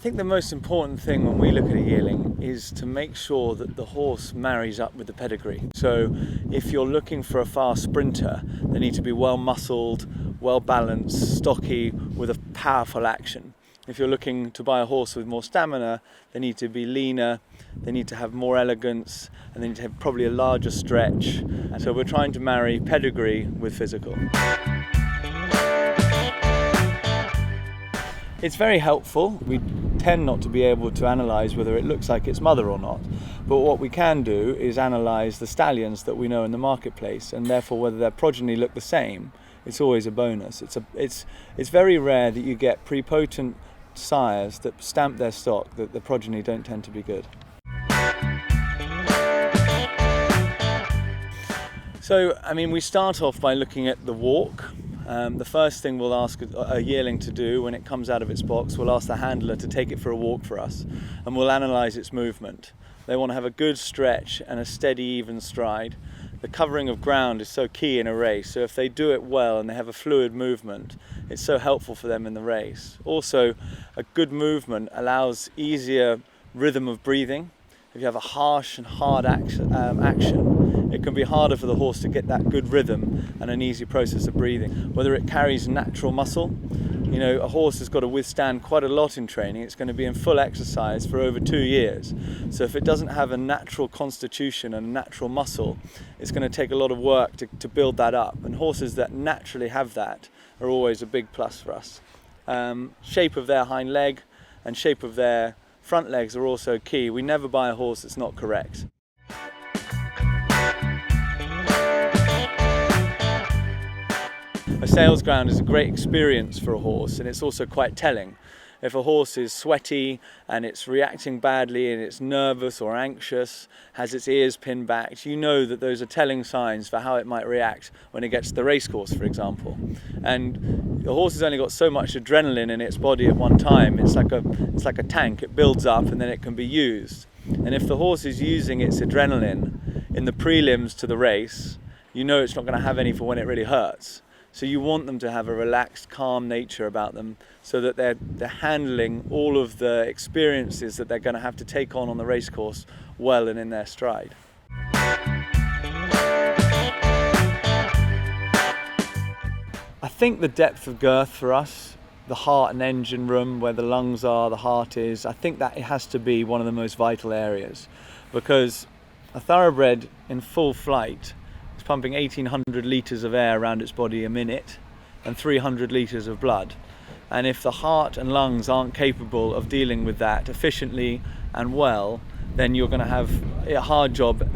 think the most important thing when we look at a yearling is to make sure that the horse marries up with the pedigree. So if you're looking for a fast sprinter, they need to be well muscled, well balanced, stocky, with a powerful action. If you're looking to buy a horse with more stamina, they need to be leaner, they need to have more elegance, and they need to have probably a larger stretch. And so we're trying to marry pedigree with physical. It's very helpful. We tend not to be able to analyse whether it looks like its mother or not, but what we can do is analyse the stallions that we know in the marketplace, and therefore whether their progeny look the same. It's always a bonus. It's very rare that you get prepotent sires that stamp their stock that the progeny don't tend to be good. So, we start off by looking at the walk. The first thing we'll ask a yearling to do when it comes out of its box, we'll ask the handler to take it for a walk for us, and we'll analyse its movement. They want to have a good stretch and a steady, even stride. The covering of ground is so key in a race, so if they do it well and they have a fluid movement, it's so helpful for them in the race. Also, a good movement allows easier rhythm of breathing. If you have a harsh and hard action, it can be harder for the horse to get that good rhythm and an easy process of breathing. Whether it carries natural muscle, a horse has got to withstand quite a lot in training. It's going to be in full exercise for over 2 years. So if it doesn't have a natural constitution and natural muscle, it's going to take a lot of work to build that up. And horses that naturally have that are always a big plus for us. Shape of their hind leg and shape of their front legs are also key. We never buy a horse that's not correct. A Salesground is a great experience for a horse, and it's also quite telling. If a horse is sweaty and it's reacting badly and it's nervous or anxious, has its ears pinned back, you know that those are telling signs for how it might react when it gets to the racecourse, for example. And the horse has only got so much adrenaline in its body at one time. It's like a tank. It builds up and then it can be used. And if the horse is using its adrenaline in the prelims to the race, you know it's not going to have any for when it really hurts. So you want them to have a relaxed, calm nature about them so that they're handling all of the experiences that they're going to have to take on the racecourse well and in their stride. I think the depth of girth for us, the heart and engine room where the lungs are, the heart is, I think that it has to be one of the most vital areas, because a thoroughbred in full flight pumping 1,800 litres of air around its body a minute and 300 litres of blood. And if the heart and lungs aren't capable of dealing with that efficiently and well, then you're going to have a hard job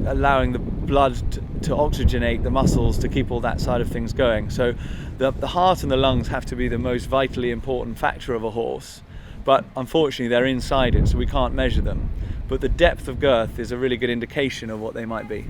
allowing the blood to oxygenate the muscles to keep all that side of things going. So the heart and the lungs have to be the most vitally important factor of a horse. But unfortunately they're inside it, so we can't measure them. But the depth of girth is a really good indication of what they might be.